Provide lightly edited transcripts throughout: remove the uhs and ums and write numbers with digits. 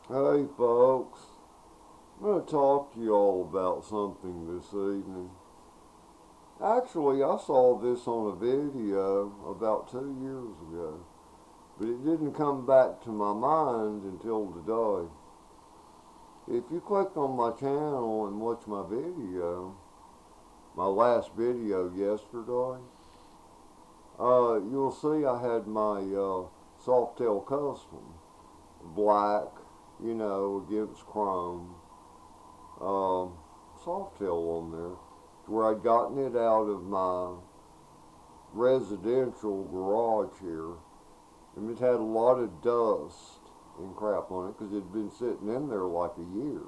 Hey folks, I'm going to talk to you all about something this evening. Actually, I saw this on a video about 2 years ago, but it didn't come back to my mind until today. If you click on my channel and watch my video, my last video yesterday, you'll see I had my Softail Custom, black, against chrome, um, Softail on there, where I'd gotten it out of my residential garage here, and it had a lot of dust and crap on it because it had been sitting in there like a year.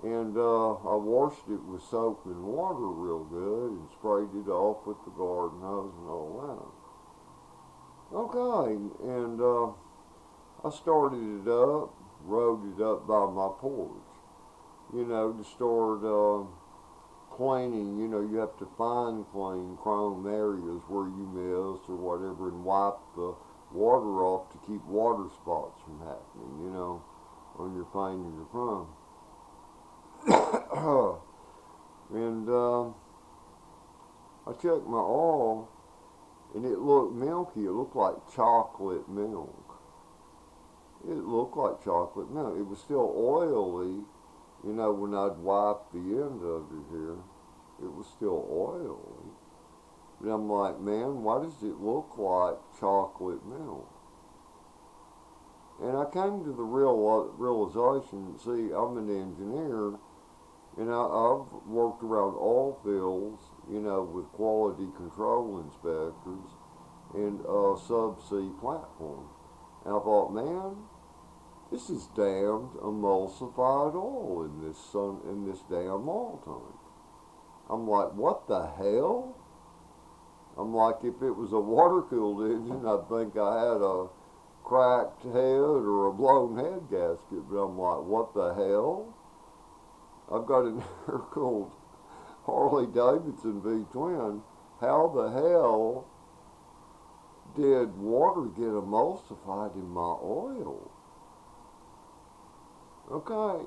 And I washed it with soap and water real good and sprayed it off with the garden hose and all that. Okay, and I started it up, rode it up by my porch, to start cleaning. You have to fine clean chrome areas where you missed or whatever and wipe the water off to keep water spots from happening, on your paint and your chrome. And I checked my oil and it looked milky. It looked like chocolate milk. It looked like chocolate milk. It was still oily, when I'd wipe the end of it here. It was still oily. And I'm like, man, why does it look like chocolate milk? And I came to the realization, see, I'm an engineer, and I've worked around oil fields, with quality control inspectors and subsea platforms. And I thought, man, this is damned emulsified oil in this damn oil tank. I'm like, what the hell? I'm like, if it was a water-cooled engine, I'd think I had a cracked head or a blown head gasket. But I'm like, what the hell? I've got an air-cooled Harley Davidson V-twin. How the hell did water get emulsified in my oil? Okay,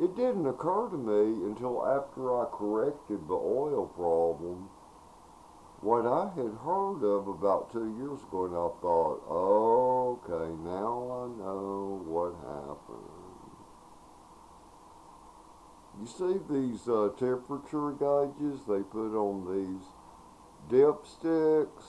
it didn't occur to me until after I corrected the oil problem what I had heard of about 2 years ago, and I thought, okay, now I know what happened. You see these temperature gauges they put on these dipsticks?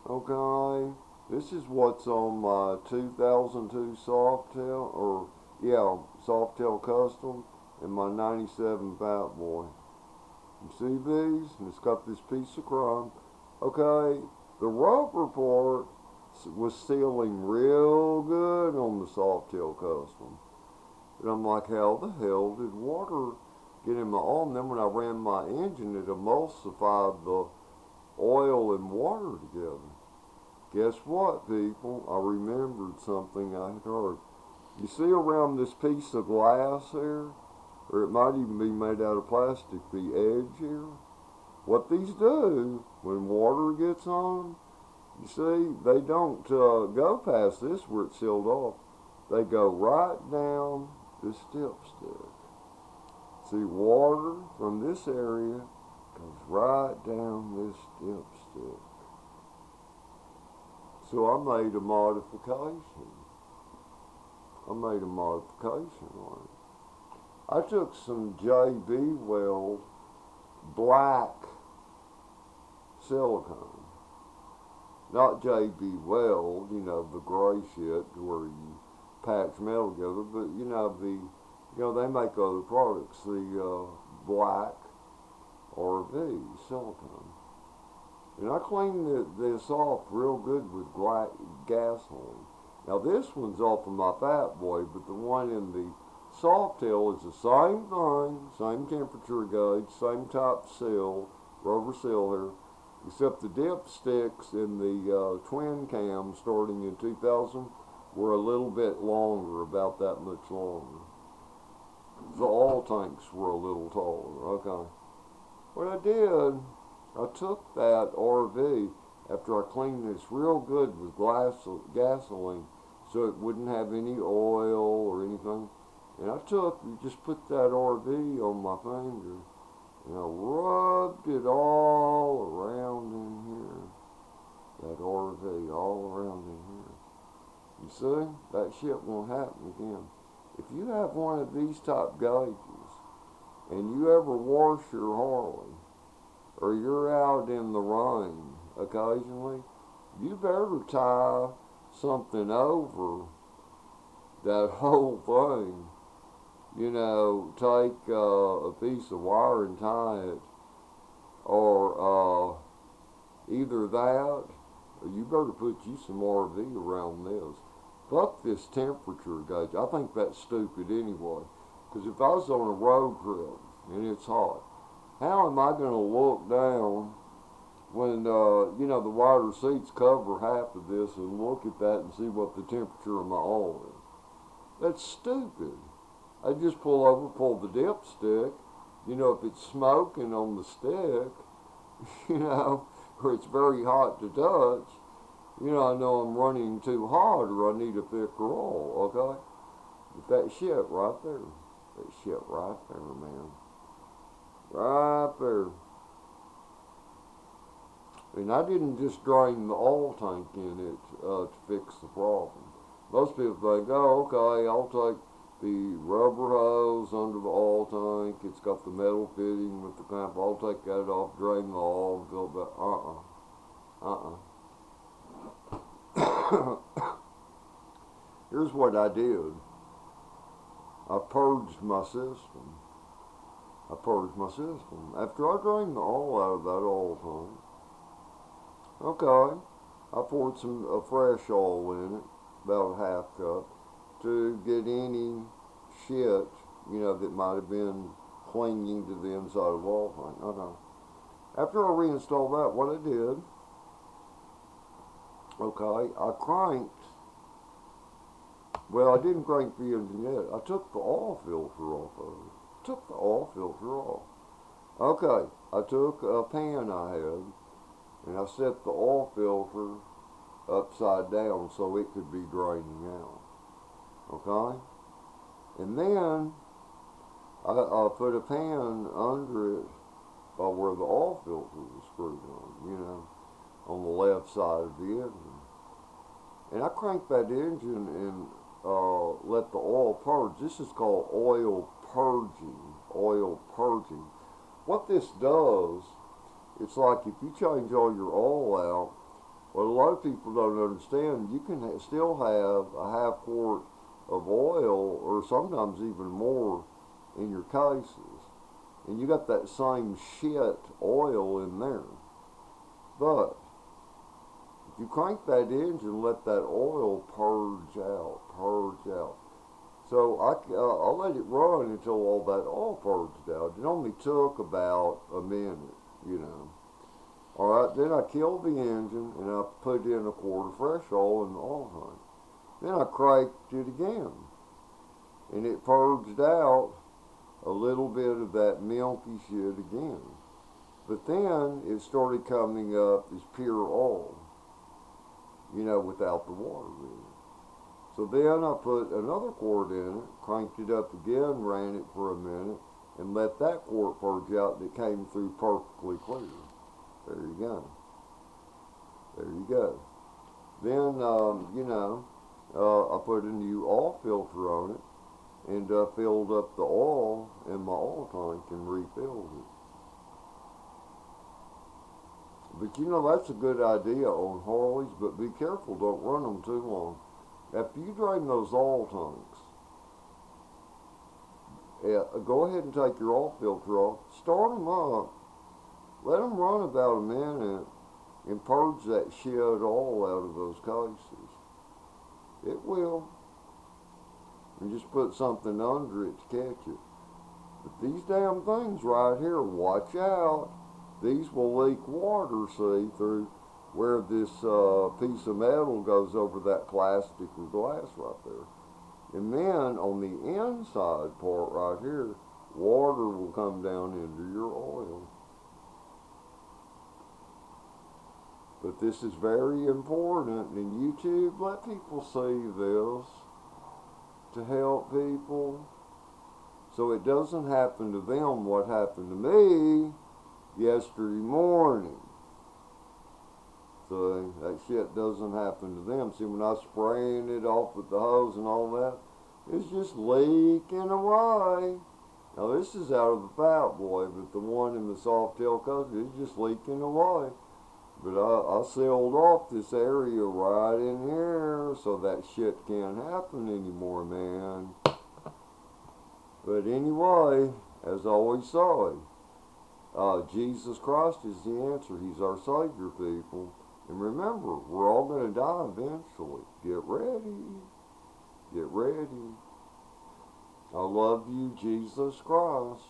Okay, this is what's on my 2002 Softail, or yeah, Softail Custom, and my 97 Fat Boy. You see these? And it's got this piece of chrome. Okay, the rubber part was sealing real good on the Softail Custom. And I'm like, how the hell did water get in my oil? And then when I ran my engine, it emulsified the oil and water together. Guess what, people? I remembered something I had heard. You see around this piece of glass here, or it might even be made out of plastic, the edge here? What these do, when water gets on, you see, they don't go past this where it's sealed off. They go right down this dipstick. See, water from this area goes right down this dipstick. So I made a modification. On it. I took some JB Weld black silicone. Not JB Weld, the gray shit where you patch metal together, but they make other products, the black RV silicone. And I cleaned this off real good with gasoline. Now this one's off of my Fat Boy, but the one in the Softail is the same thing, same temperature gauge, same type seal, rubber seal here, except the dipsticks in the twin cam starting in 2000 were a little bit longer, about that much longer. The oil tanks were a little taller. Okay. What I did, I took that RV after I cleaned this real good with gasoline, so it wouldn't have any oil or anything. And you just put that RV on my finger, and I rubbed it all around in here. That RV all around in here. You see, that shit won't happen again. If you have one of these type gauges, and you ever wash your Harley, or you're out in the rain occasionally, you better tie something over that whole thing. You know, take a piece of wire and tie it, or either that, or you better put you some RV around this. Fuck this temperature gauge. I think that's stupid anyway. Because if I was on a road trip and it's hot, how am I going to look down when, you know, the wider seats cover half of this and look at that and see what the temperature of my oil is? That's stupid. I just pull over, pull the dipstick. You know, if it's smoking on the stick, you know, or it's very hot to touch, you know, I know I'm running too hot or I need a thicker oil, okay? But that shit right there, man. Right there. And I didn't just drain the oil tank in it to fix the problem. Most people think, oh, okay, I'll take the rubber hose under the oil tank. It's got the metal fitting with the clamp. I'll take that off, drain the oil, and fill it back. Here's what I did. I purged my system. After I drained the oil out of that oil tank, okay, I poured some fresh oil in it, about a half cup, to get any shit, you know, that might have been clinging to the inside of the oil tank. Okay. After I reinstalled that, what I did, okay, I cranked. Well, I didn't crank the engine yet. I took the oil filter off of it. Okay, I took a pan I had, and I set the oil filter upside down so it could be draining out. Okay? And then I put a pan under it by where the oil filter was screwed on, you know, on the left side of the engine. And I cranked that engine and let the oil purge. This is called oil purging. What this does, it's like if you change all your oil out, what a lot of people don't understand, you can still have a half quart of oil, or sometimes even more, in your cases. And you got that same shit oil in there. But if you crank that engine, let that oil purge out. So I'll let it run until all that oil purged out. It only took about a minute, you know. Alright, then I killed the engine and I put in a quart of fresh oil in the oil tank. Then I cranked it again. And it purged out a little bit of that milky shit again. But then it started coming up as pure oil, you know, without the water in it. So then I put another quart in it, cranked it up again, ran it for a minute, and let that quart purge out, and it came through perfectly clear. There you go. Then, you know, I put a new oil filter on it, and filled up the oil in my oil tank and refilled it. But you know, that's a good idea on Harleys, but be careful, don't run them too long. After you drain those oil tanks, go ahead and take your oil filter off, start them up, let them run about a minute, and purge that shit oil out of those cases. It will. And just put something under it to catch it. But these damn things right here, watch out. These will leak water, see, through where this piece of metal goes over that plastic or glass right there. And then on the inside part right here, water will come down into your oil. But this is very important, and YouTube, let people see this to help people so it doesn't happen to them what happened to me yesterday morning. So that shit doesn't happen to them. See, when I was spraying it off with the hose and all that, it's just leaking away. Now this is out of the Fat Boy, but the one in the soft tail coaster is just leaking away. But I sealed off this area right in here so that shit can't happen anymore, man. But anyway, as I always say, Jesus Christ is the answer. He's our Savior, people. And remember, we're all going to die eventually. Get ready. Get ready. I love you, Jesus Christ.